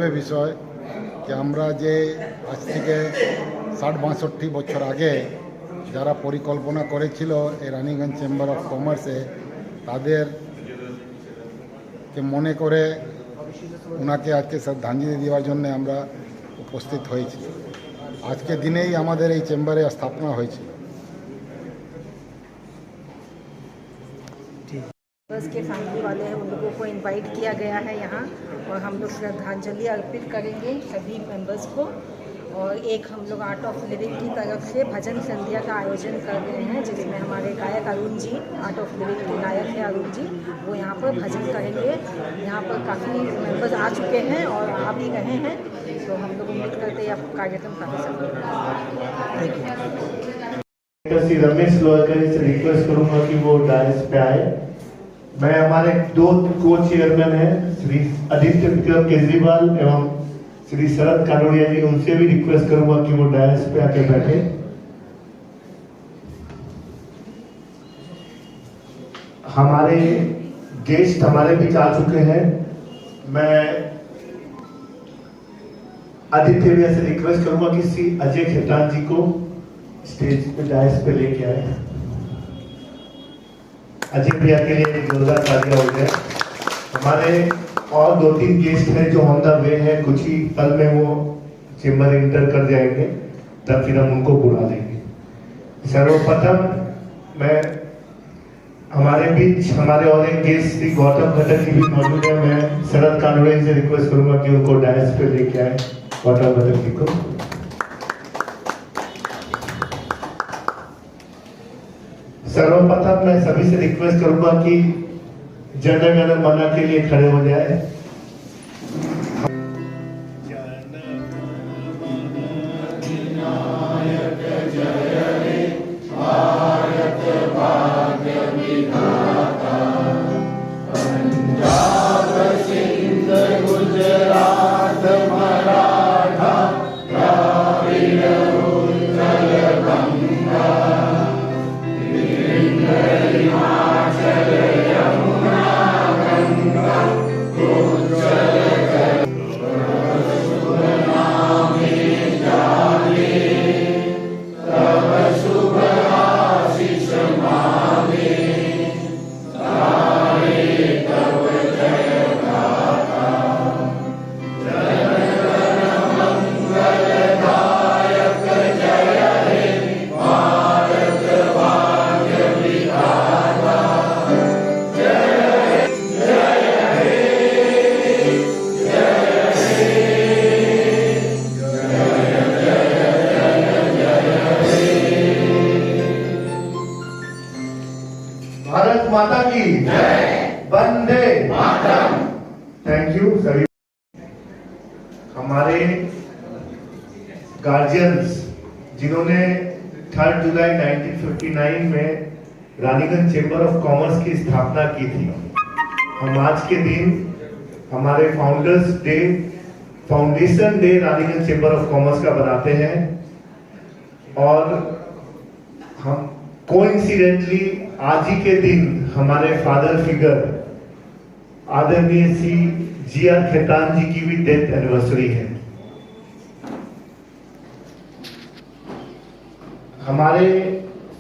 গর্বের বিষয় যে আমরা যে আজ থেকে ৬০-৬২ বছর আগে যারা পরিকল্পনা করেছিল এই রানিগঞ্জ চেম্বার অফ কমার্সে তাদেরকে মনে করে ওনাকে আজকে শ্রদ্ধাঞ্জলি দেওয়ার জন্য আমরা উপস্থিত হয়েছি। আজকে দিনেই আমাদের এই চেম্বারে স্থাপনা হয়েছিল। बस के फैमिली वाले हैं, उन लोगों को इनवाइट किया गया है यहाँ और हम लोग श्रद्धांजलि अर्पित करेंगे सभी मेंबर्स को। और एक हम लोग आर्ट ऑफ लिविंग की तरफ से भजन संध्या का आयोजन कर रहे हैं, जिसमें हमारे गायक Arun ji, art of living के गायक हैं अरुण जी, वो यहाँ पर भजन करेंगे। यहाँ पर काफ़ी मेंबर्स आ चुके हैं और आ भी रहे हैं, तो हम लोग उम्मीद करते हैं आपका कार्यक्रम काफ़ी सफल होगा। श्री रमेश लोहरकर से रिक्वेस्ट करूंगा कि वो डायस पे आए। मैं हमारे 2 को चेयरमैन हैं, श्री आदित्य विक्रम केजरीवाल एवं श्री शरद कानोड़िया जी, उनसे भी रिक्वेस्ट करूंगा कि वो डायस पे आके बैठे। हमारे गेस्ट हमारे बीच आ चुके हैं। मैं आदित्य भैया से रिक्वेस्ट करूंगा कि श्री अजय खेतान जी को स्टेज पे डायस पे लेके आए। अजय भैया के लिए जोरदार तालियां हो जाए। हमारे और 2-3 गेस्ट हैं जो ऑन द वे है, कुछ ही पल में वो चेंबर इंटर कर जाएंगे, तब फिर हम उनको बुला लेंगे। सर्वप्रथम मैं हमारे बीच हमारे और एक गेस्ट श्री गौतम घटक जी भी मौजूद है। मैं शरद कानोड़िया से रिक्वेस्ट करूंगा कि उनको डायस पे लेके आए, गौतम घटक जी को। सर्वप्रथम मैं सभी से रिक्वेस्ट करूंगा कि जन गण मन के लिए खड़े हो जाए। भारत माता की जय, वंदे मातरम। थैंक यू सभी। हमारे गार्जियंस जिन्होंने 3 जुलाई 1959 में रानीगंज चेंबर ऑफ कॉमर्स की स्थापना की थी, हम आज के दिन हमारे founders day, foundation day Raniganj chamber of commerce का बनाते हैं। और हम कोइंसिडेंटली आज ही के दिन हमारे फादर फिगर आदरणीय श्री जी.आर. खेतान जी की भी डेथ एनिवर्सरी है। हमारे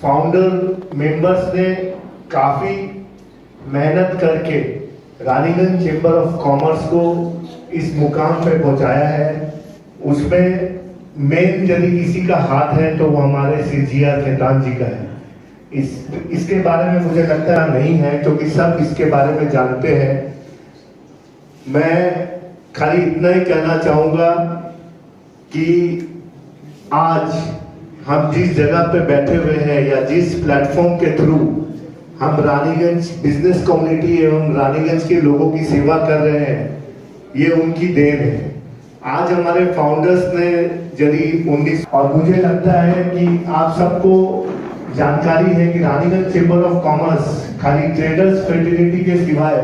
फाउंडर मेंबर्स ने काफी मेहनत करके रानीगंज चेंबर ऑफ कॉमर्स को इस मुकाम पे पहुंचाया है। उसमें मेन यदि किसी का हाथ है तो वो हमारे श्री जी.आर. खेतान जी का है। इसके बारे में मुझे लगता है नहीं है, क्योंकि सब इसके बारे में जानते हैं। मैं खाली इतना ही कहना चाहूंगा कि आज हम जिस जगह पे बैठे हुए हैं या जिस प्लेटफॉर्म के थ्रू हम रानीगंज बिजनेस कम्युनिटी एवं रानीगंज के लोगों की सेवा कर रहे हैं, ये उनकी देन है। आज हमारे फाउंडर्स ने यदि 19 और मुझे लगता है कि आप सबको जानकारी है कि रानीगंज चेंबर ऑफ कॉमर्स खाली ट्रेडर्स फेडरेटी के सिवाय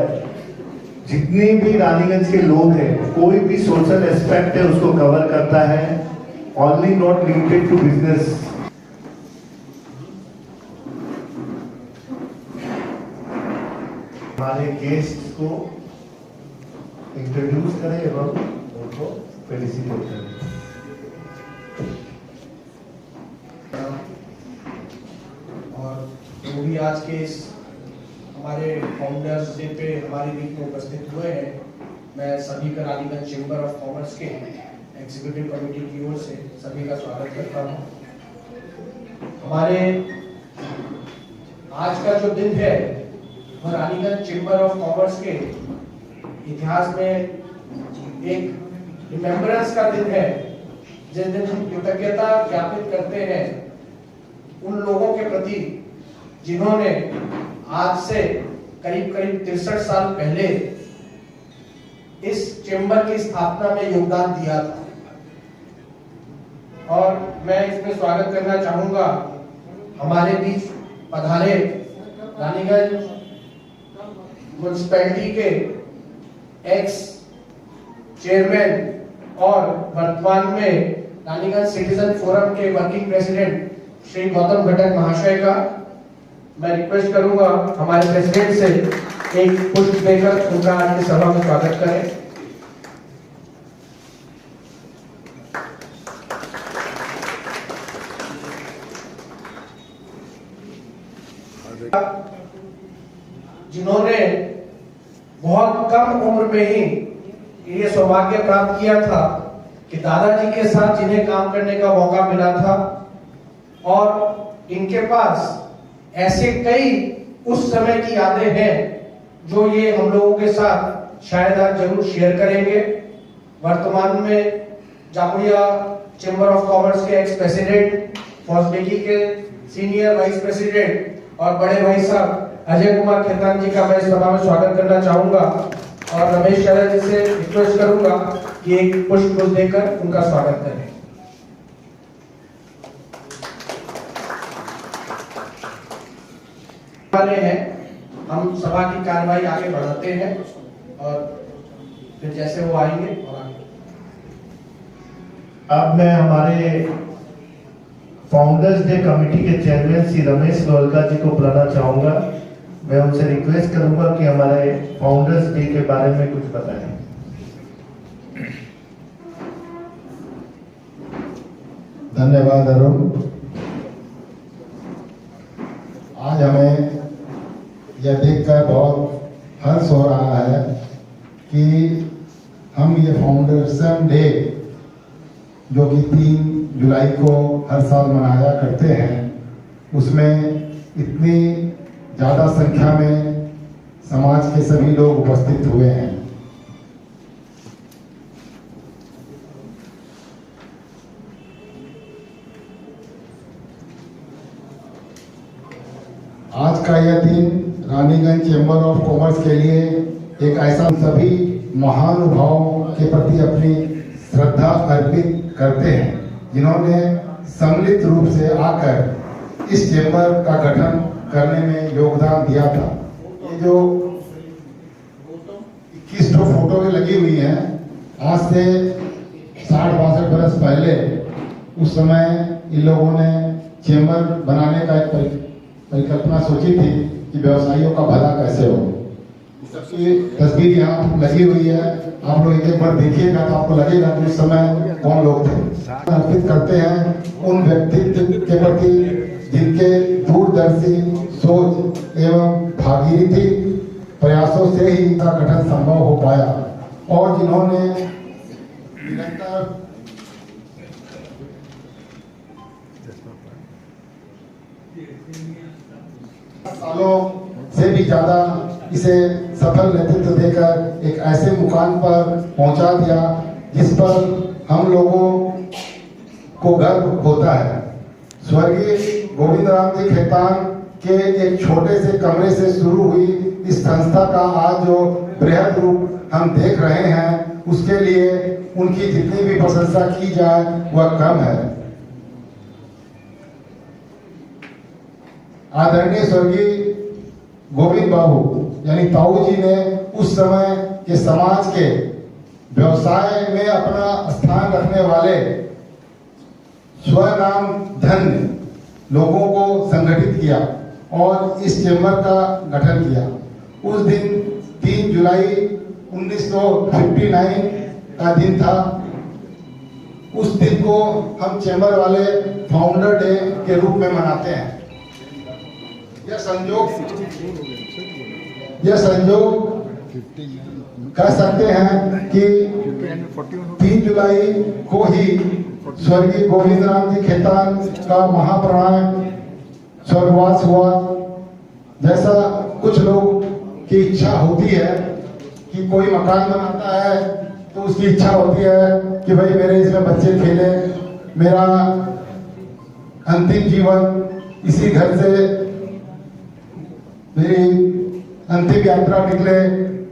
जितने भी रानीगंज के लोग हैं, कोई भी सोशल एस्पेक्ट है उसको कवर करता है, only not limited to business. हमारे गेस्ट को इंट्रोड्यूस करें एवं उनको फेलिसिटेट करें। और जो भी आज के इस हमारे फाउंडर्स डे पे हमारे बीच में उपस्थित हुए हैं, मैं सभी का रानीगंज चेंबर ऑफ कॉमर्स के एग्जीक्यूटिव कमेटी की ओर से सभी का स्वागत करता हूँ। हमारे आज का जो दिन है वह रानीगंज चेंबर ऑफ कॉमर्स के इतिहास में एक रिमेम्बरेंस का दिन है, जिस दिन हम कृतज्ञता ज्ञापित करते हैं उन लोगों के प्रति जिन्होंने आज से करीब 63 साल पहले इस चेंबर की स्थापना में योगदान दिया था। और मैं इसमें स्वागत करना चाहूंगा हमारे बीच पधारे रानीगंज म्युनिसिपैलिटी के एक्स चेयरमैन और वर्तमान में रानीगंज सिटीजन फोरम के वर्किंग प्रेसिडेंट श्री गौतम घटक महाशय का मैं रिक्वेस्ट करूंगा हमारे प्रेसिडेंट से एक पुष्प देकर उनका आज की सभा में स्वागत करें। जिन्होंने बहुत कम उम्र में ही ये सौभाग्य प्राप्त किया था कि दादाजी के साथ जिन्हें काम करने का मौका मिला था, और इनके पास ऐसे कई उस समय की यादें हैं जो ये हम लोगों के साथ शायद आज जरूर शेयर करेंगे। वर्तमान में जामुरिया चेंबर ऑफ कॉमर्स के एक्स प्रेसिडेंट, फौजबेगी के सीनियर वाइस प्रेसिडेंट और बड़े भाई साहब अजय कुमार खेतान जी का मैं इस सभा में स्वागत करना चाहूंगा और रमेश शर्मा जी से रिक्वेस्ट करूंगा कि एक पुष्प देकर उनका स्वागत करें। वाले हैं, हम सभा की कार्रवाई आगे बढ़ाते हैं और फिर जैसे वो आएंगे और आगे। अब मैं हमारे फाउंडर्स डे कमेटी के चेयरमैन श्री रमेश गोलका जी को बुलाना चाहूंगा। मैं उनसे रिक्वेस्ट करूंगा कि हमारे फाउंडर्स डे के बारे में कुछ बताएं। धन्यवाद अरुण। आज हमें यह देखकर बहुत हर्ष हो रहा है कि हम ये फाउंडेशन डे जो कि 3 जुलाई को हर साल मनाया करते हैं, उसमें इतनी ज़्यादा संख्या में समाज के सभी लोग उपस्थित हुए हैं। आज का यह दिन रानीगंज चेंबर ऑफ कॉमर्स के लिए एक ऐसा सभी महानुभावों के प्रति अपनी श्रद्धा अर्पित करते हैं जिन्होंने सम्मिलित रूप से आकर इस चेंबर का गठन करने में योगदान दिया था। ये जो 21 फोटो लगी हुई हैं, आज से 60-62 बरस पहले उस समय इन लोगों ने चेंबर बनाने का एक परिकल्पना सोची थी कि व्यवसायियों का भला कैसे हो। सबकी तस्वीर यहाँ लगी हुई है, आप लोग एक बार देखिएगा तो आपको लगेगा कि उस समय कौन लोग थे। अर्पित करते हैं उन व्यक्तित्व के प्रति जिनके दूरदर्शी सोच एवं भागीरथी प्रयासों से ही इसका गठन संभव हो पाया और जिन्होंने निरंतर सालों से भी ज्यादा इसे सफल नेतृत्व देकर एक ऐसे मुकाम पर पहुंचा दिया जिस पर हम लोगों को गर्व होता है। स्वर्गीय गोविंद राम जी खेतान के एक छोटे से कमरे से शुरू हुई इस संस्था का आज जो बृहद रूप हम देख रहे हैं, उसके लिए उनकी जितनी भी प्रशंसा की जाए वह कम है। आदरणीय स्वर्गीय गोविंद बाबू यानी ताऊ जी ने उस समय के समाज के व्यवसाय में अपना स्थान रखने वाले स्वनाम धन्य लोगों को संगठित किया और इस चेंबर का गठन किया। उस दिन 3 जुलाई 1959 का दिन था उस दिन को हम चैम्बर वाले फाउंडर डे के रूप में मनाते हैं। यह संयोग कह सकते हैं कि 3 जुलाई को ही स्वर्गीय गोविंद राम जी खेतान का महाप्राण स्वर्गवास हुआ। जैसा कुछ लोग की इच्छा होती है कि कोई मकान बनाता है तो उसकी इच्छा होती है कि भाई मेरे इसमें बच्चे खेले, मेरा अंतिम जीवन इसी घर से मेरी अंतिम यात्रा निकले।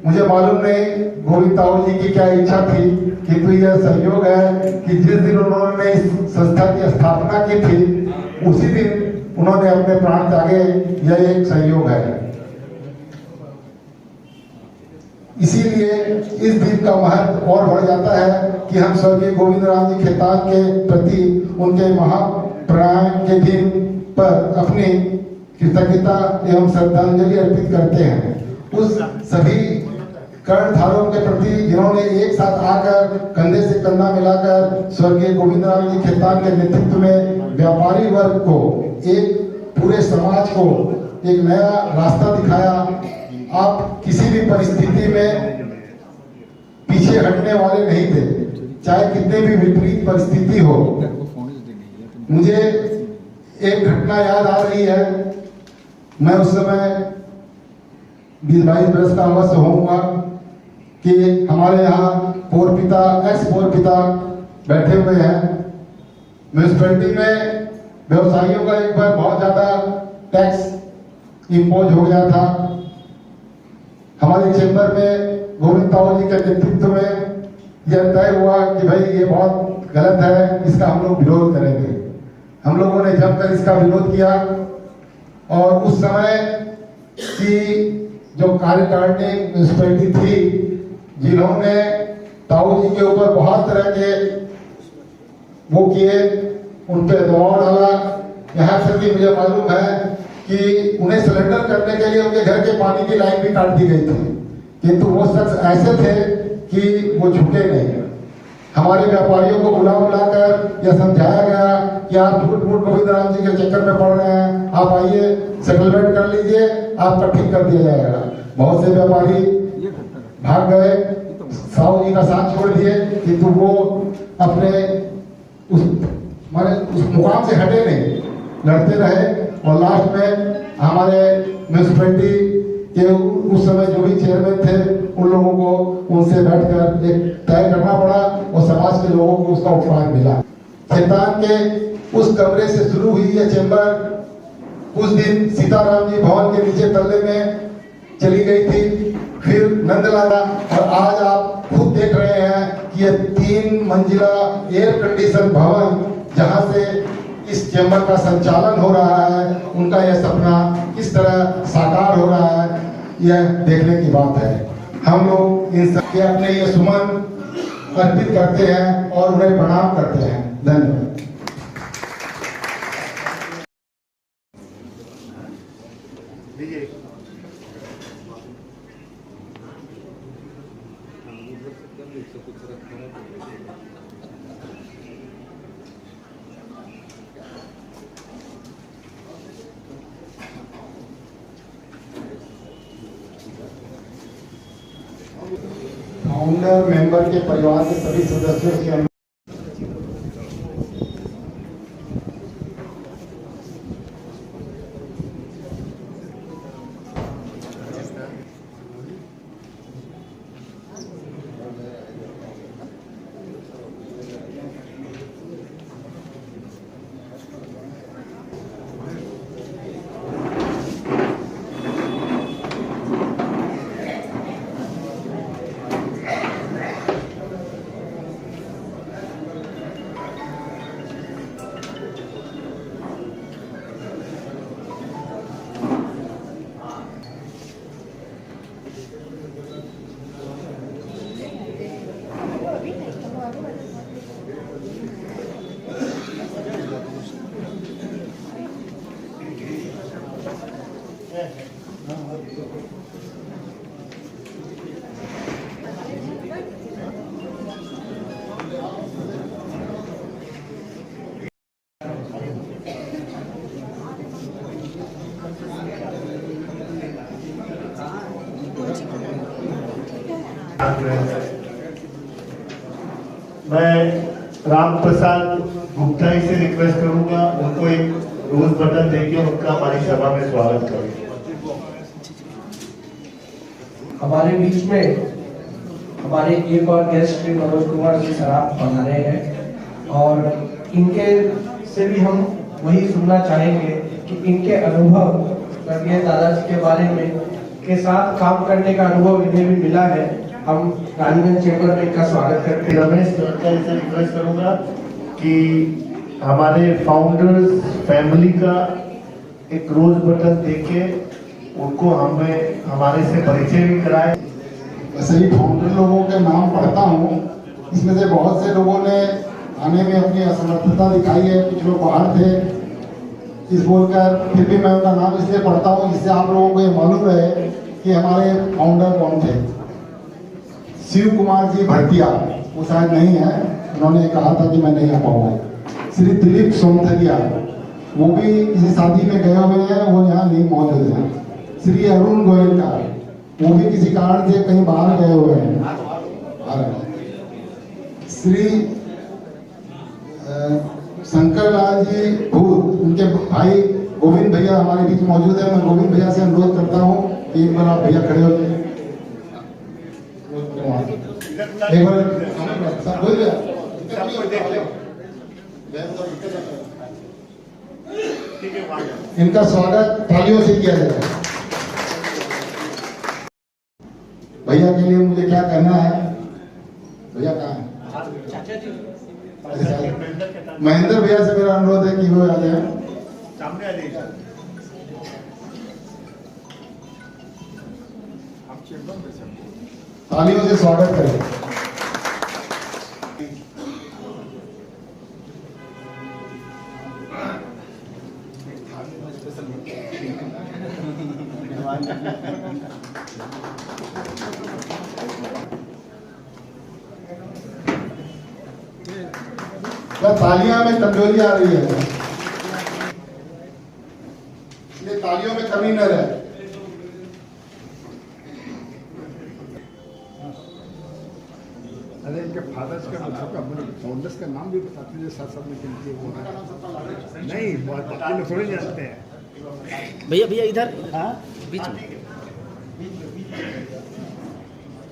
मुझे मालूम नहीं गोविंद ताऊ जी की क्या इच्छा थी, किंतु यह संयोग है कि जिस दिन उन्होंने इस संस्था की स्थापना की थी उसी दिन उन्होंने अपने प्राण त्यागे। यह एक संयोग है। इसीलिए इस दिन का महत्व और बढ़ जाता है कि हम स्वर्गीय गोविंद राम जी खेतान के प्रति उनके महाप्राण के दिन पर अपनी कृतज्ञता एवं श्रद्धांजलि अर्पित करते हैं। उस सभी कर्णधारों के प्रति जिन्होंने एक साथ आकर कंधे से कंधा मिलाकर स्वर्गीय गोविंद राम जी खेतान के नेतृत्व में व्यापारी वर्ग को, एक पूरे समाज को एक नया रास्ता दिखाया। आप किसी भी परिस्थिति में पीछे हटने वाले नहीं थे, चाहे कितने भी विपरीत परिस्थिति हो। मुझे एक घटना याद आ रही है। मैं उस समय 22 वर्ष का अवश्य होऊंगा कि हमारे यहाँ पोरपिता, एक्स पोरपिता बैठे हुए हैं। म्यूनिसिपैलिटी में व्यवसायियों का एक बार बहुत ज्यादा टैक्स इम्पोज हो गया था। हमारे चैम्बर में गोविंद ताऊ जी के नेतृत्व में यह तय हुआ कि भाई ये बहुत गलत है, इसका हम लोग विरोध करेंगे। हम लोगों ने जमकर इसका विरोध किया और उस समय की जो कार्यकारिणी म्यूनिसिपैलिटी थी, जिन्होंने ताऊ जी के ऊपर बहुत तरह के वो किए, उन पे दबाव डाला। यहाँ से भी मुझे मालूम है कि उन्हें सिलेंडर करने के लिए उनके घर के पानी की लाइन भी काट दी गई थी, किंतु वो शख्स ऐसे थे कि वो झुके नहीं। हमारे व्यापारियों को बुला बुलाकर यह समझाया गया कि आप झूठ मूठ गोविंद राम जी के चक्कर में पड़ रहे हैं, आप आइए सेटलमेंट कर लीजिए, आपका ठीक कर दिया जाएगा। बहुत से व्यापारी भाग गए, साहू जी का साथ छोड़ दिए, किंतु वो अपने उस मुकाम से हटे नहीं, लड़ते रहे। और लास्ट में हमारे म्यूनिसिपैलिटी के उस समय जो भी चेयरमैन थे, उन लोगों को उनसे बैठकर एक तय करना पड़ा और समाज के लोगों को उसका उपहार मिला। खेतान के उस कमरे से शुरू हुई यह चैम्बर कुछ दिन सीताराम जी भवन के नीचे तल्ले में चली गई थी, फिर नंदलाला, और आज आप खुद देख रहे हैं कि यह 3 मंजिला एयर कंडीशन भवन, जहां से इस चैम्बर का संचालन हो रहा है, उनका यह सपना किस तरह साकार हो रहा है, यह देखने की बात है। हम लोग इन सबके अपने ये सुमन अर्पित करते हैं और उन्हें प्रणाम करते हैं। धन्यवाद। फाउंडर मेंबर के परिवार के सभी सदस्यों से मैं राम प्रसाद गुप्ता जी से रिक्वेस्ट करूंगा उनको एक रोज बटन देके उनका हमारी सभा में स्वागत करें। हमारे बीच में हमारे एक और गेस्ट श्री मनोज कुमार जी सराफ पधारे हैं और इनके से भी हम वही सुनना चाहेंगे कि इनके अनुभव स्वर्गीय दादाजी के बारे में के साथ काम करने का अनुभव इन्हें भी मिला है। हम रानीगंज चेंबर में इनका स्वागत करते हैं। रमेश से रिक्वेस्ट करूंगा कि हमारे फाउंडर्स फैमिली का एक रोज बटन देके उनको हमें हमारे से परिचय भी कराए। ऐसे ही फाउंडर लोगों के नाम पढ़ता हूँ, इसमें से बहुत से लोगों ने आने में अपनी असमर्थता दिखाई है, कुछ लोग बाहर थे इस बोलकर, फिर भी मैं उनका नाम इसलिए पढ़ता हूँ जिससे आप लोगों को ये मालूम रहे कि हमारे फाउंडर कौन थे। शिव कुमार जी भरतिया, वो शायद नहीं है, उन्होंने कहा था कि मैं नहीं आ पाऊंगा। श्री दिलीप सोमथरिया, वो भी किसी शादी में गए हुए हैं, वो यहाँ नहीं मौजूद है। श्री अरुण गोयलकार, वो भी किसी कारण से कहीं बाहर गए हुए हैं। श्री शंकर लाल जी भूत, उनके भाई गोविंद भैया हमारे बीच मौजूद है। मैं गोविंद भैया से अनुरोध करता हूँ कि एक बार आप भैया खड़े हो जाए। एक बार इनका स्वागत तालियों से किया जाए। भैया के लिए मुझे क्या कहना है? भैया कहाँ है? महेंद्र भैया से मेरा अनुरोध है कि वो आ जाए, सामने आ जाइए। तालियों से स्वागत करें। तालियां में कमजोरी आ रही है, इसलिए तालियों में कमी न रहे। अरे इनके फादर्स का मतलब अपने फाउंडर्स का नाम भी बताते हैं साथ साथ में किनके वो नहीं बाकी लोग थोड़े जानते हैं। भैया भैया इधर बीच में।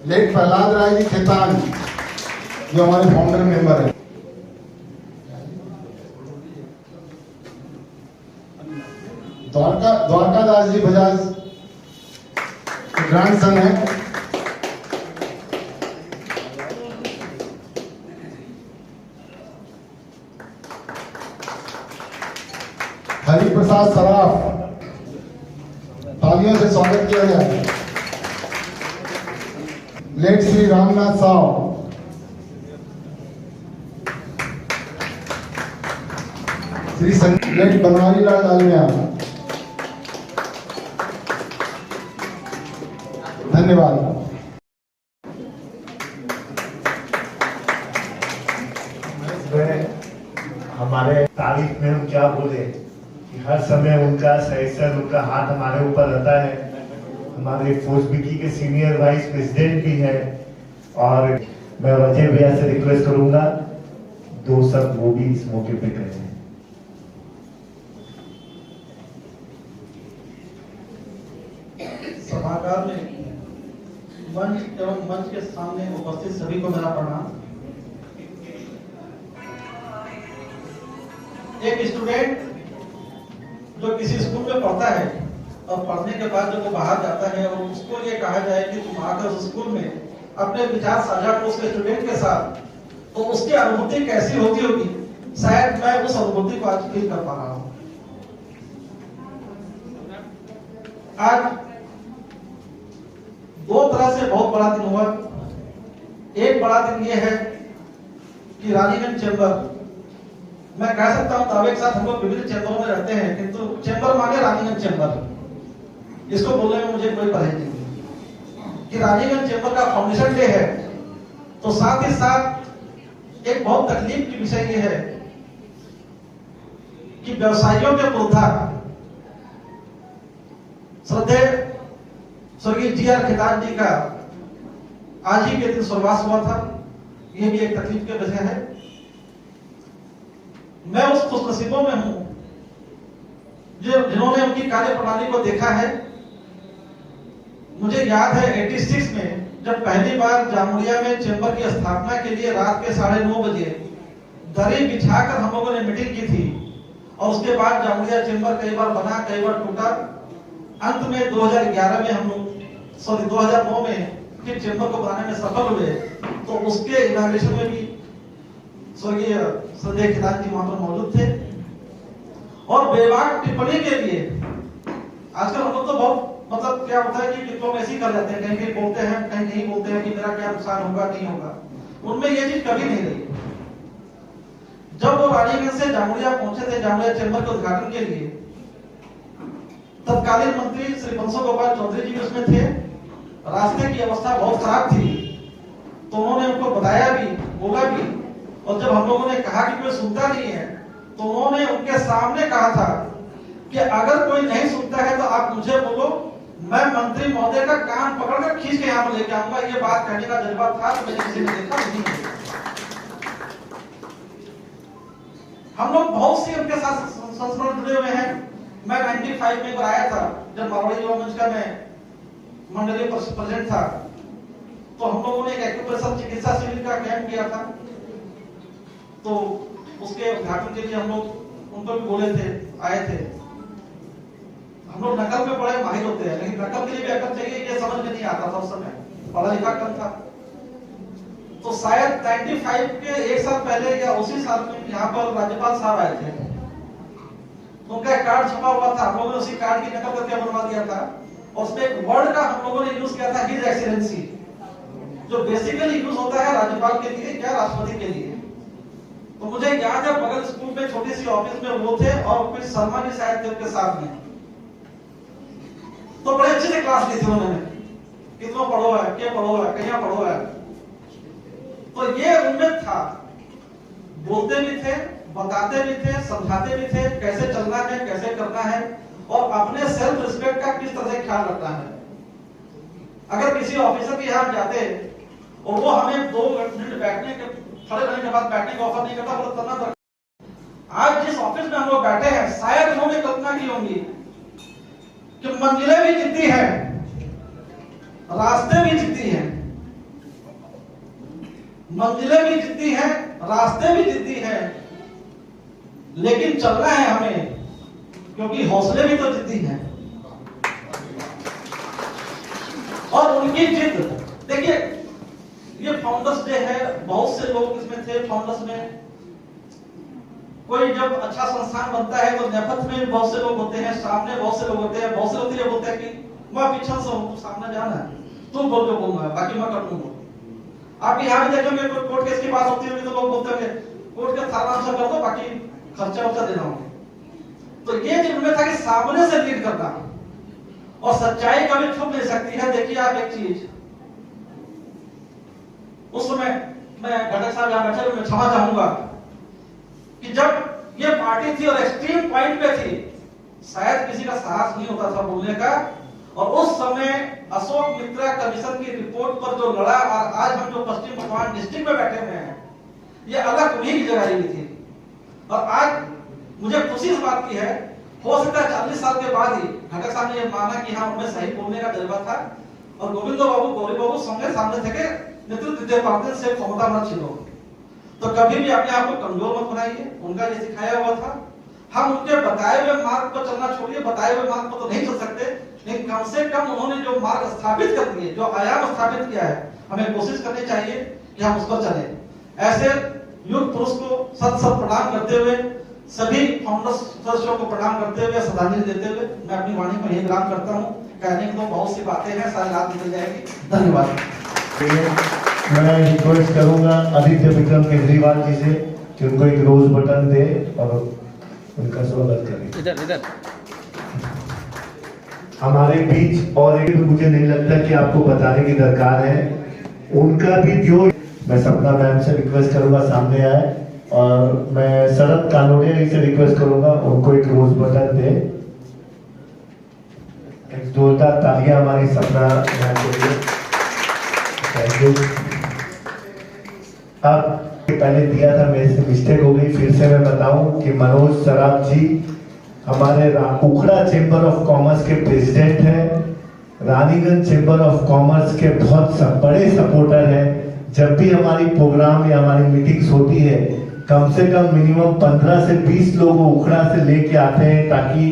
लेट प्रहलाद राय जी खेतान, जो हमारे फाउंडर मेंबर है। द्वारकादास जी बजाज ग्रैंडसन है। हरि प्रसाद सराफ, तालियों से स्वागत किया जाए। लेट श्री रामनाथ साव, श्री लेट बनवारी लाल डालमिया, धन्यवाद। हमारे तारीफ में हम क्या बोले कि हर समय उनका सहसर, उनका हाथ हमारे ऊपर रहता है। हमारे फोर्सबिकी के सीनियर वाइस प्रेसिडेंट भी है और मैं अजय भैया से रिक्वेस्ट करूंगा दो सब वो भी इस मौके पे करें। सभागार में मंच एवं मंच के सामने उपस्थित सभी को मेरा प्रणाम। एक स्टूडेंट जो किसी स्कूल में पढ़ता है और पढ़ने के बाद जब वो बाहर जाता है और उसको ये कहा जाए कि तुम आकर उस स्कूल में अपने विचार साझा करो उसके स्टूडेंट के साथ, तो उसकी अनुभूति कैसी होती होगी, शायद मैं उस अनुभूति को आज फील कर पा रहा हूँ। आज दो तरह से बहुत बड़ा दिन हुआ। एक बड़ा दिन यह है कि रानीगंज चैम्बर, मैं कह सकता हूं दावे के साथ हम लोग विभिन्न चैम्बरों में रहते हैं, किंतु चैम्बर माने रानीगंज चैम्बर, इसको बोलने में मुझे कोई परहेज नहीं कि रानीगंज चैम्बर का फाउंडेशन डे है। तो साथ ही साथ एक बहुत तकलीफ की विषय यह है कि व्यवसायियों के पुरधा श्रद्धेय स्वर्गीय जी आर खेतान जी का आज ही के दिन स्वर्गवास हुआ था। ये भी एक तकलीफ के वजह है। मैं उस खुशनसीबों में हूं जिन्होंने उनकी कार्य प्रणाली को देखा है। मुझे याद है 86 में जब पहली बार जामुड़िया में चेंबर की स्थापना के लिए रात के 9:30 बजे दरी बिछाकर हम लोगों ने मीटिंग की थी, और उसके बाद जामुड़िया चेंबर कई बार बना, कई बार टूटा। अंत में 2011 में हम लोग 2009 में फिर चेंबर को बनाने में सफल हुए। तो उसके इनॉग्रेशन में भी स्वर्गीय संजय खेतान जी वहां पर मौजूद थे। और बेबाक टिप्पणी के लिए आजकल हम लोग तो बहुत मतलब क्या होता है कि डिप्लोमेसी कर जाते हैं, कहीं कहीं बोलते हैं, कहीं नहीं बोलते हैं कि मेरा क्या नुकसान होगा नहीं होगा। उनमें ये चीज कभी नहीं रही। जब वो रानीगंज से जामुड़िया पहुंचे थे जामुड़िया चेंबर के उद्घाटन के लिए, तत्कालीन मंत्री श्री बंसो गोपाल चौधरी जी भी उसमें थे। रास्ते की अवस्था बहुत खराब थी, तो उन्होंने उनको बताया भी, बोला भी। और जब हम लोगों ने कहा कि कोई सुनता नहीं है, तो उन्होंने उनके सामने कहा था कि अगर कोई नहीं सुनता है तो आप मुझे बोलो, मैं मंत्री महोदय का कान पकड़कर खींच के यहाँ पर लेके आऊंगा। ये बात कहने का जज्बा था, तो मैंने किसी ने देखा नहीं। हम लोग बहुत सी उनके साथ संस्मरण जुड़े हुए हैं। मैं 95 में आया था, जब मारवाड़ी युवा मंच का मैं मंडलीय प्रेसिडेंट था, तो हम लोगों ने एक एक्यूप्रेशर चिकित्सा शिविर का कैंप किया था। तो उसके उद्घाटन के लिए हम लोग उनको भी बोले थे, आए थे। हम लोग नकल में बड़े माहिर होते हैं, लेकिन नकल के लिए भी अकल चाहिए, ये समझ में नहीं आता था उस समय, पढ़ा लिखा कम था। तो शायद 95 के एक साल पहले या उसी साल में यहाँ पर राज्यपाल साहब आए थे। उनका एक कार्ड छपा हुआ था, हम लोगों ने उसी कार्ड की नकल करके बनवा दिया था। और उसमें एक वर्ड का हम लोगों ने यूज किया था, हिज एक्सीलेंसी, जो बेसिकली यूज होता है राज्यपाल के लिए या राष्ट्रपति के लिए। तो मुझे याद है बगल स्कूल में छोटी सी ऑफिस में वो थे, और कुछ शर्मा जी शायद थे उनके साथ में। तो बड़े अच्छे से क्लास ली थी उन्होंने, कितना पढ़ो है, क्या पढ़ो है, कहीं पढ़ो है। तो ये उम्मीद था, बोलते भी थे, बताते भी थे, समझाते भी थे कैसे चलना है, कैसे करना है, और अपने सेल्फ रिस्पेक्ट का किस तरह से ख्याल रखना है। अगर किसी ऑफिसर के यहाँ जाते और वो हमें 2 मिनट बैठने के, खड़े रहने के बाद बैठने का ऑफर नहीं करता, वो करना था। आज जिस ऑफिस में हम लोग बैठे हैं, शायद उन्होंने कल्पना की होंगी कि मंजिलें भी जिद्दी हैं, रास्ते भी जिद्दी हैं, मंजिलें भी जिद्दी हैं, रास्ते भी जिद्दी हैं, लेकिन चलना है हमें, क्योंकि हौसले भी तो जिद्दी हैं। और उनकी जिद देखिए, ये फाउंडर्स डे है, बहुत से लोग इसमें थे फाउंडर्स में। कोई जब अच्छा संस्थान बनता है तो नेपथ्य में भी बहुत से लोग होते हैं, सामने बहुत से लोग होते हैं। बहुत से लोग ये बोलते हैं कि मैं पीछे से हूं, सामने जाना है, तुम बोल के बोलना है, बाकी मैं कर दूंगा। आप यहाँ भी देखेंगे कोई कोर्ट केस की बात होती होगी तो लोग बोलते होंगे कोर्ट के थाना से कर दो, बाकी खर्चा वर्चा देना होगा। तो ये जिम्मे था कि सामने से लीड करना, और सच्चाई कभी छुप नहीं सकती है। देखिए आप एक चीज, उस समय मैं घटक साहब यहाँ बैठे, मैं क्षमा चाहूंगा कि जब ये पार्टी थी और एक्सट्रीम पॉइंट पे थी, शायद किसी का साहस नहीं होता था बोलने का। और उस समय अशोक मित्रा कमीशन की रिपोर्ट पर जो लड़ा, और आज हम जो पश्चिम बर्धमान डिस्ट्रिक्ट में बैठे हुए हैं, ये अलग उन्हीं की जगह रही थी। और आज मुझे खुशी इस बात की है, हो सकता है 40 साल के बाद ही घटक साहब ने माना कि हाँ, उनमें सही बोलने का जज्बा था। और गोविंद बाबू, गौरी बाबू संगे सामने थे कि नेतृत्व दे पाते से क्षमता मत छीनो। तो कभी भी अपने आप को कमजोर मत बनाइए, उनका ये सिखाया हुआ था। हम उनके बताए हुए मार्ग पर चलना छोड़िए, बताए हुए मार्ग पर तो नहीं चल सकते, लेकिन कम से कम उन्होंने जो मार्ग स्थापित कर दिए, जो आयाम स्थापित किया है, हमें कोशिश करनी चाहिए कि हम उस पर चले। ऐसे युग पुरुष को सत सत प्रणाम करते हुए, सभी फाउंडर्स सदस्यों को प्रणाम करते हुए, श्रद्धांजलि देते हुए मैं अपनी वाणी को यही विराम करता हूँ। कहने की तो बहुत सी बातें हैं, सारी रात निकल जाएगी। धन्यवाद। मैं रिक्वेस्ट करूंगा आदित्य विक्रम केजरीवाल जी से कि उनको एक रोज बटन दे और उनका स्वागत करें। इधर इधर हमारे बीच और एक मुझे नहीं लगता कि आपको बताने की दरकार है, उनका भी जो मैं सपना मैम से रिक्वेस्ट करूंगा सामने आए, और मैं शरद कानोड़िया से रिक्वेस्ट करूंगा उनको एक रोज बटन दे। एक जोरदार तालियां हमारी सपना मैम के लिए। Thank you. अब पहले दिया था, मेरे से मिस्टेक हो गई, फिर से मैं बताऊं कि मनोज सराफ जी हमारे उखड़ा चेंबर ऑफ कॉमर्स के प्रेसिडेंट हैं, रानीगंज चेंबर ऑफ कॉमर्स के बहुत बड़े सपोर्टर हैं। जब भी हमारी प्रोग्राम या हमारी मीटिंग्स होती है, कम से कम मिनिमम 15 से 20 लोग उखड़ा से लेके आते हैं, ताकि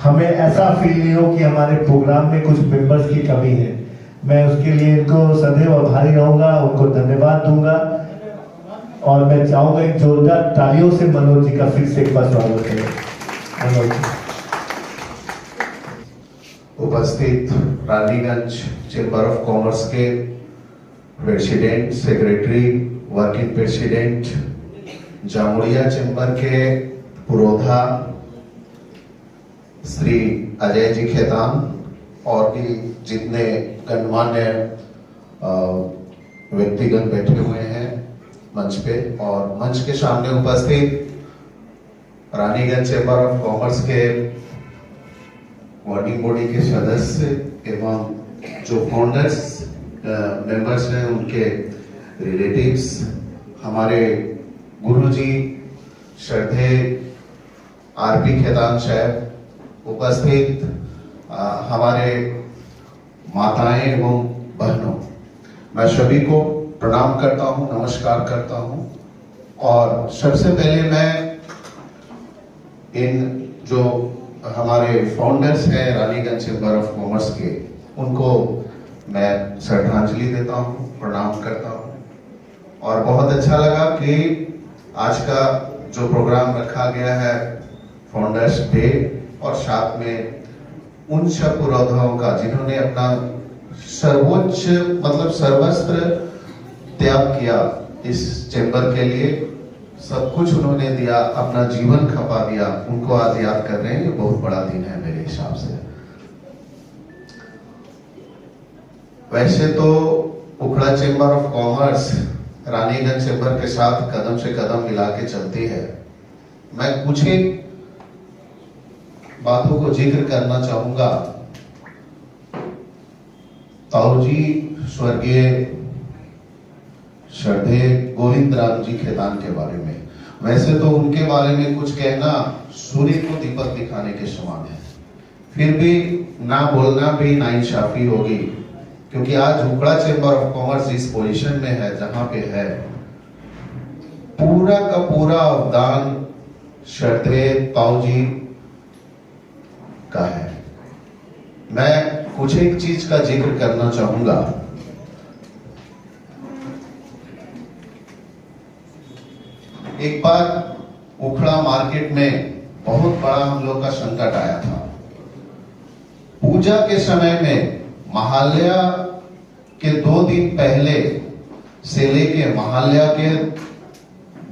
हमें ऐसा फील नहीं हो कि हमारे प्रोग्राम में कुछ मेंबर्स की कमी है। मैं उसके लिए इनको सदैव आभारी रहूंगा, उनको धन्यवाद दूंगा और मैं चाहूंगा एक जोरदार तालियों से मनोज जी का फिर से एक बार स्वागत करें। मनोज जी। उपस्थित रानीगंज चेंबर ऑफ कॉमर्स के president, secretary, working president, Jamuria chamber के पुरोधा श्री अजय जी खेतान और भी जितने गणमान्य व्यक्तिगण बैठे हुए हैं मंच पे, और मंच के सामने उपस्थित रानीगंज चेंबर ऑफ कॉमर्स के वर्किंग बॉडी के सदस्य एवं जो फाउंडर्स मेंबर्स हैं, उनके रिलेटिव्स, हमारे गुरुजी श्रद्धेय आरपी खेतान साहब, उपस्थित हमारे माताएं एवं बहनों, मैं सभी को प्रणाम करता हूं, नमस्कार करता हूं। और सबसे पहले मैं इन जो हमारे फाउंडर्स हैं रानीगंज चेंबर ऑफ कॉमर्स के, उनको मैं श्रद्धांजलि देता हूं, प्रणाम करता हूं। और बहुत अच्छा लगा कि आज का जो प्रोग्राम रखा गया है फाउंडर्स डे, और साथ में उन सब पुरोधाओं का जिन्होंने अपना सर्वोच्च मतलब सर्वस्त्र त्याग किया इस चेंबर के लिए, सब कुछ उन्होंने दिया, अपना जीवन खपा दिया, उनको आज याद कर रहे हैं। ये बहुत बड़ा दिन है मेरे हिसाब से। वैसे तो Ukhra chamber of commerce Raniganj chamber के साथ कदम से कदम मिला के चलती है। मैं कुछ ही बातों को जिक्र करना चाहूंगा। ताऊ जी स्वर्गीय श्रद्धेय गोविंद राम जी खेतान के बारे में, वैसे तो उनके बारे में कुछ कहना सूर्य को दीपक दिखाने के समान है, फिर भी ना बोलना भी नाइंसाफी होगी, क्योंकि आज उखड़ा चेंबर ऑफ कॉमर्स इस पोजीशन में है जहां पे है। पूरा का पूरा अवदान श्रद्धेय ताऊ जी का है। मैं कुछ एक चीज का जिक्र करना चाहूंगा। एक बार उखड़ा मार्केट में बहुत बड़ा हम लोग का संकट आया था। पूजा के समय में महालया के 2 दिन पहले से लेके महालया के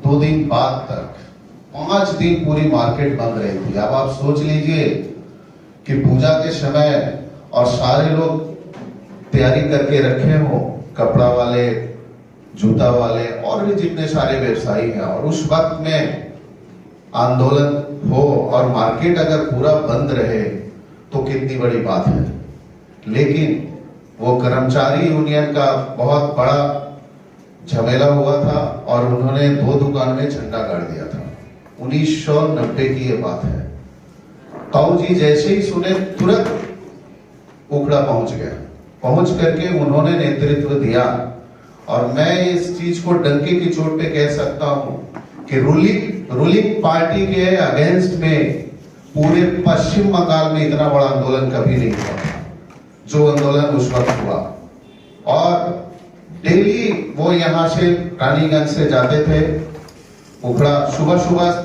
2 दिन बाद तक 5 दिन पूरी मार्केट बंद रही थी। अब आप सोच लीजिए कि पूजा के समय और सारे लोग तैयारी करके रखे हो, कपड़ा वाले, जूता वाले और भी जितने सारे व्यवसायी हैं, और उस वक्त में आंदोलन हो और मार्केट अगर पूरा बंद रहे तो कितनी बड़ी बात है। लेकिन वो कर्मचारी यूनियन का बहुत बड़ा झमेला हुआ था और उन्होंने 2 दुकान में झंडा गाड़ दिया था। 1990 की ये बात है। ताऊ जी जैसे ही सुने तुरंत उखड़ा पहुंच गया, पहुंच करके उन्होंने नेतृत्व दिया। और मैं इस चीज को डंके की चोट पे कह सकता हूं कि रूलिंग पार्टी के अगेंस्ट में पूरे पश्चिम बंगाल में इतना बड़ा आंदोलन कभी नहीं हुआ था जो आंदोलन उस वक्त हुआ। और डेली वो यहाँ से रानीगंज से जाते थे उखड़ा, सुबह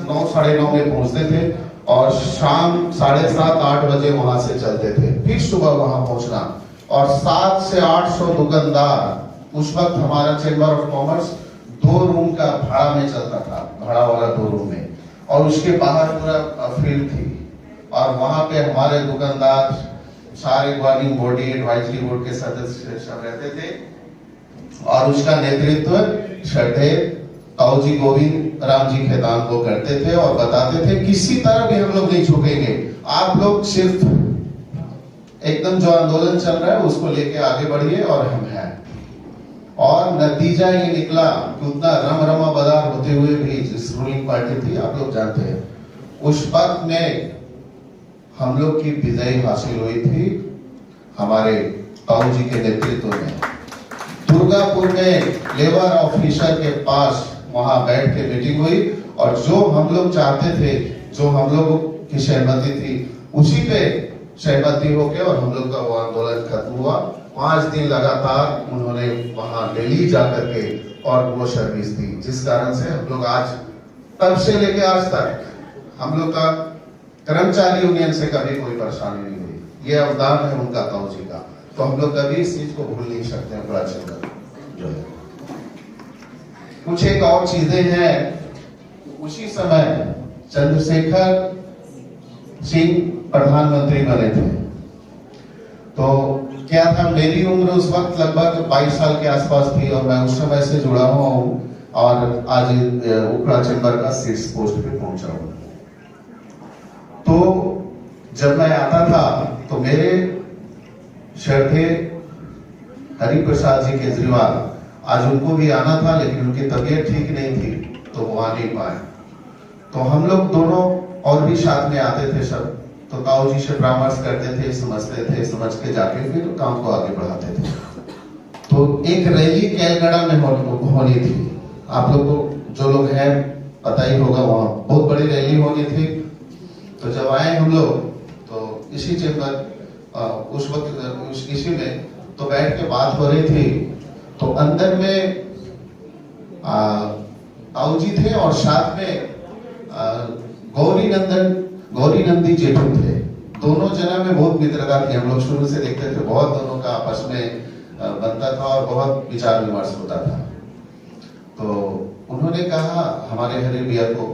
9 साढ़े 9 में पहुंचते थे और शाम 7:30-8 बजे वहां से चलते थे, फिर सुबह वहां पहुंचना। और 700 से 800 दुकानदार, उस वक्त हमारा चेंबर ऑफ कॉमर्स 2 रूम का भाड़ा में चलता था, भाड़ा वाला 2 रूम में, और उसके बाहर पूरा फील्ड थी। और वहां पे हमारे दुकानदार सारे गवर्निंग बॉडी, एडवाइजरी बोर्ड के सदस्य सब रहते थे, और उसका नेतृत्व श्रद्धेय ताऊ जी गोविंद राम जी खेतान को करते थे और बताते थे किसी तरह भी हम लोग नहीं झुकेंगे, आप लोग सिर्फ एकदम जो आंदोलन चल रहा है उसको लेके आगे बढ़िए और हम हैं। और नतीजा ये निकला कि उतना रमरमा बाजार होते हुए भी जिस रूलिंग पार्टी थी, आप लोग जानते हैं, उस वक्त में हम लोग की विजय हासिल हुई थी हमारे ताऊ जी के नेतृत्व में। दुर्गापुर में लेबर ऑफिसर के पास वहां बैठ के मीटिंग हुई और जो हम लोग चाहते थे, जो हम लोग की सहमति थी, उसी पे सहमति होके और हम लोग का वो आंदोलन खत्म हुआ। 5 दिन लगातार उन्होंने वहां दिल्ली जाकर के और वो सर्विस दी, जिस कारण से हम लोग आज तब से लेके आज तक हम लोग का कर्मचारी यूनियन से कभी कोई परेशानी नहीं हुई। ये अवदान है उनका, ताऊ जी का, तो हम लोग कभी इस चीज को भूल नहीं सकते हैं। बड़ा चंद्र जो है, कुछ एक और चीजें हैं। उसी समय चंद्रशेखर सिंह प्रधानमंत्री बने थे, तो क्या था, मेरी उम्र उस वक्त लगभग 22 साल के आसपास थी और मैं उस समय से जुड़ा हुआ हूँ और आज उखड़ा चैम्बर का शीर्ष पोस्ट पे पहुंचा हूँ। तो जब मैं आता था तो मेरे श्रद्धेय हरिप्रसाद जी केजरीवाल, आज उनको भी आना था लेकिन उनकी तबीयत ठीक नहीं थी तो वो आ नहीं पाए। तो हम लोग दोनों और भी साथ में आते थे सब, तो ताऊ जी से परामर्श करते थे, समझते थे, समझ के जाके फिर काम को आगे बढ़ाते थे। तो एक रैली कैलगढ़ा में होनी थी, आप लोग को जो लोग हैं पता ही होगा, वहां बहुत बड़ी रैली होनी थी। तो जब आए हम लोग तो इसी चैम्बर उस वक्त इसी में तो बैठ के बात हो रही थी, तो अंदर में ताऊ जी थे और साथ में गौरी नंदी जेठू थे। दोनों जना में बहुत मित्रता थी, हम लोग शुरू से देखते थे, बहुत दोनों का आपस में बनता था और बहुत विचार विमर्श होता था। तो उन्होंने कहा हमारे हरि भैया को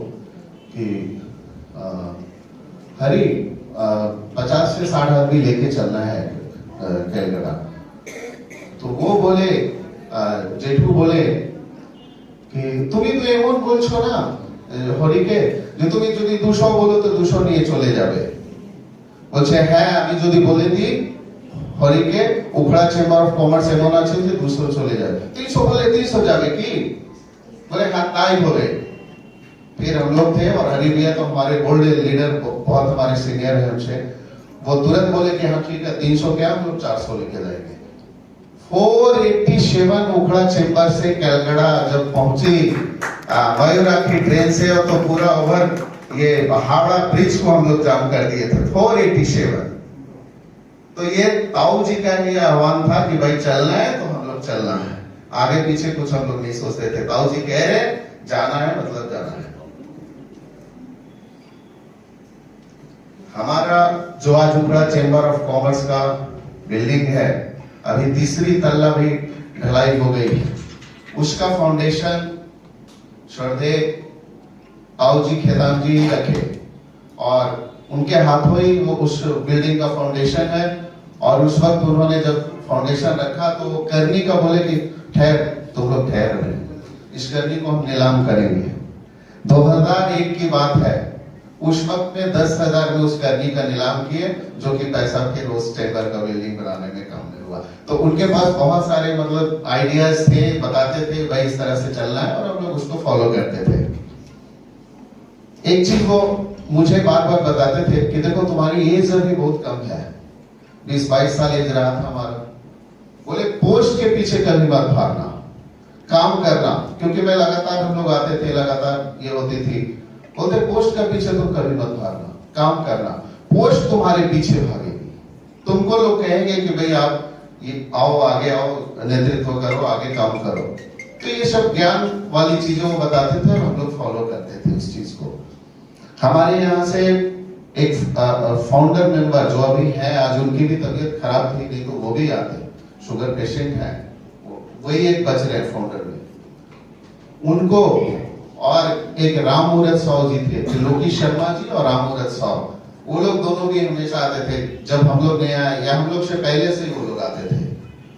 कि हरि 50 से 60 आदमी लेके चलना है कैलगढ़ा। तो वो बोले, जेठू बोले कि তুমি তো এমন বলছো না হরিকে যে তুমি যদি 200 বলো তো 200 নিয়ে চলে যাবে। বলছে হ্যাঁ, আমি যদি বলে দিই হরিকে উখড়া চেম্বার অফ কমার্স এমন আছে যে 200 চলে যাবে, 300 বলে 300 যাবে কি? बोले हाँ ताई बोले। फिर हम लोग थे और हरि भैया तो हमारे गोल्ड लीडर, बहुत हमारे सीनियर है हमसे, वो तुरंत बोले कि हाँ ठीक है 300 क्या, हम लोग 400 लेके जाएंगे। 487 उखड़ा चैम्बर से कैलगढ़ा जब पहुंची मयूरा की ट्रेन से, और तो पूरा ओवर ये हावड़ा ब्रिज को हम लोग जाम कर दिए थे। 487। तो ये ताऊ जी का ये आह्वान था कि भाई चलना है तो हम लोग चलना है, आगे पीछे कुछ हम लोग नहीं सोचते थे। ताऊ जी कह रहे जाना है मतलब जाना है। हमारा जो आज उखड़ा चैम्बर ऑफ कॉमर्स का बिल्डिंग है, अभी 3री तल्ला भी ढलाई हो गई। उसका फाउंडेशन श्रद्धेय ताऊ जी खेतान जी रखे और उनके हाथों ही वो उस बिल्डिंग का फाउंडेशन है। और उस वक्त उन्होंने जब फाउंडेशन रखा तो वो करनी का बोले कि ठहर, तुम लोग ठहर रहे, इस करनी को हम नीलाम करेंगे। 2001 की बात है, उस वक्त में 10,000 में उस करनी का नीलाम किए, जो कि पैसा फिर उस चैम्बर का बिल्डिंग बनाने में काम में हुआ। तो उनके पास बहुत सारे मतलब आइडियाज थे, बताते थे भाई इस तरह से चलना है, और हम लोग उसको फॉलो करते थे। एक चीज वो मुझे बार बार बताते थे कि देखो तुम्हारी एज अभी बहुत कम है, 20-22 साल एज रहा था हमारा। बोले पोस्ट के पीछे कभी मत भागना, काम करना, क्योंकि मैं लगातार, हम लोग आते थे लगातार ये होती थी, बोलते पोस्ट के पीछे तुम कभी मत भागना, काम करना, पोस्ट तुम्हारे पीछे भागेगी। तुमको लोग कहेंगे कि भाई आप ये आओ, आगे आओ, नेतृत्व करो, आगे काम करो। तो ये सब ज्ञान वाली चीजों को बताते थे और हम लोग फॉलो करते थे इस चीज को। हमारे यहाँ से एक फाउंडर मेंबर जो अभी है, आज उनकी भी तबीयत खराब थी, नहीं तो वो भी आते, शुगर पेशेंट है, वही एक बच रहे फाउंडर में। उनको और एक राम मूरत साव जी थे, त्रिलोकी शर्मा जी और राम मूरत साव, वो लोग दोनों भी हमेशा आते थे। जब हम लोग नया आए या हम लोग से पहले से वो लोग आते थे,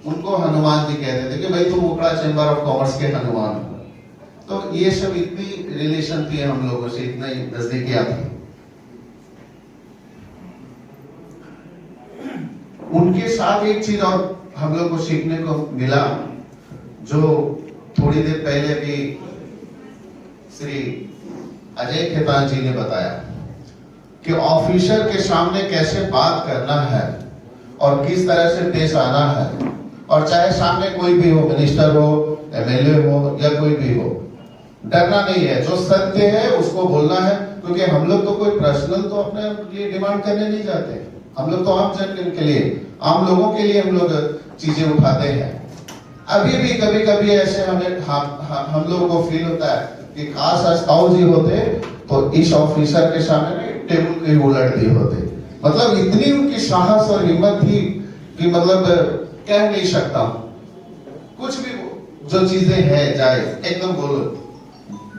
उनको हनुमान जी कहते थे कि भाई तुम उखड़ा चैम्बर ऑफ कॉमर्स के हनुमान हो। तो ये सब इतनी रिलेशन थी हम लोगों से, इतना नजदीकियां थी। उनके साथ एक चीज और हम लोग को सीखने को मिला, जो थोड़ी देर पहले भी श्री अजय खेतान जी ने बताया कि ऑफिसर के सामने कैसे बात करना है और किस तरह से पेश आना है, और चाहे सामने कोई भी हो, मिनिस्टर हो, एमएलए हो या कोई भी हो, डरना नहीं है। जो सत्य है उसको बोलना है, क्योंकि हम लोग तो कोई पर्सनल तो अपने लिए डिमांड करने नहीं जाते। हम लोग तो आम जन के लिए, आम लोगों के लिए हम लोग चीजें उठाते हैं। अभी भी कभी कभी ऐसे हम लोगों को फील होता है कि काश आज ताऊ जी होते तो इस ऑफिसर के सामने टेबल के उलट दिए होते। मतलब इतनी उनकी साहस और हिम्मत थी कि मतलब कह नहीं सकता। कुछ भी जो चीजें हैं जायज एकदम बोलो,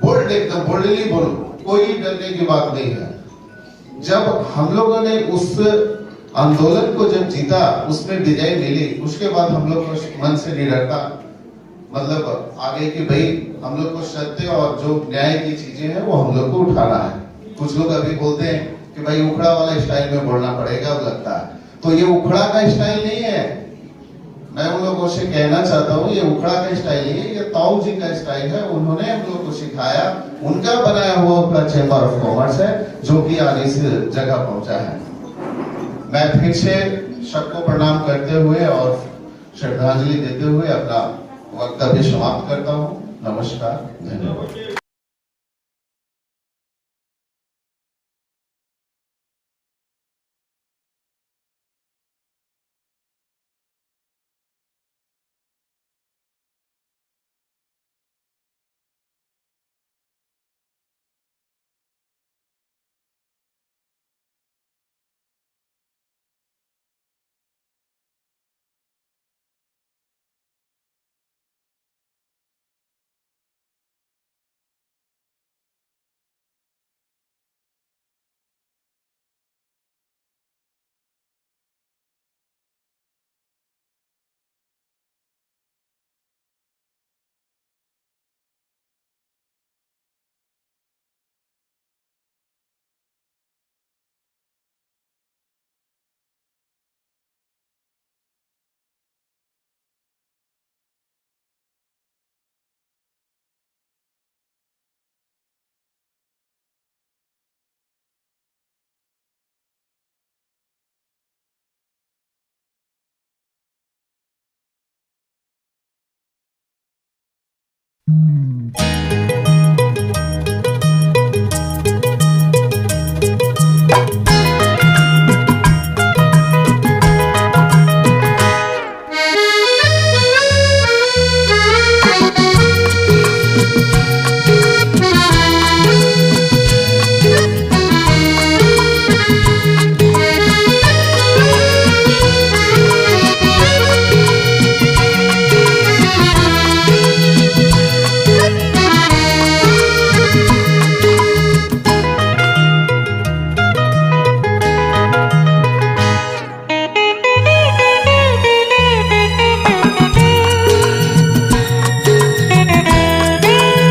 बोल्ड, एकदम बोल्डली बोलो, कोई डरने की बात नहीं है। जब हम लोगों ने उस आंदोलन को जब जीता, उसमें विजय मिली, उसके बाद हम लोग को मन से नहीं डरता। मतलब आगे की भाई हम लोग को सत्य और जो न्याय की चीजें हैं वो हम लोग को उठाना है। कुछ लोग अभी बोलते हैं कि भाई उखड़ा वाला स्टाइल में बोलना पड़ेगा, लगता है तो ये उखड़ा का स्टाइल नहीं है। मैं उन लोगों से कहना चाहता हूँ ये उखड़ा का स्टाइल नहीं है, ये ताऊ जी का स्टाइल है। उन्होंने हम लोग को सिखाया, उनका बनाया हुआ अपना चैम्बर ऑफ कॉमर्स है जो कि आज इस जगह पहुंचा है। मैं फिर से सबको प्रणाम करते हुए और श्रद्धांजलि देते हुए अपना वक्तव्य समाप्त करता हूँ। नमस्कार, धन्यवाद।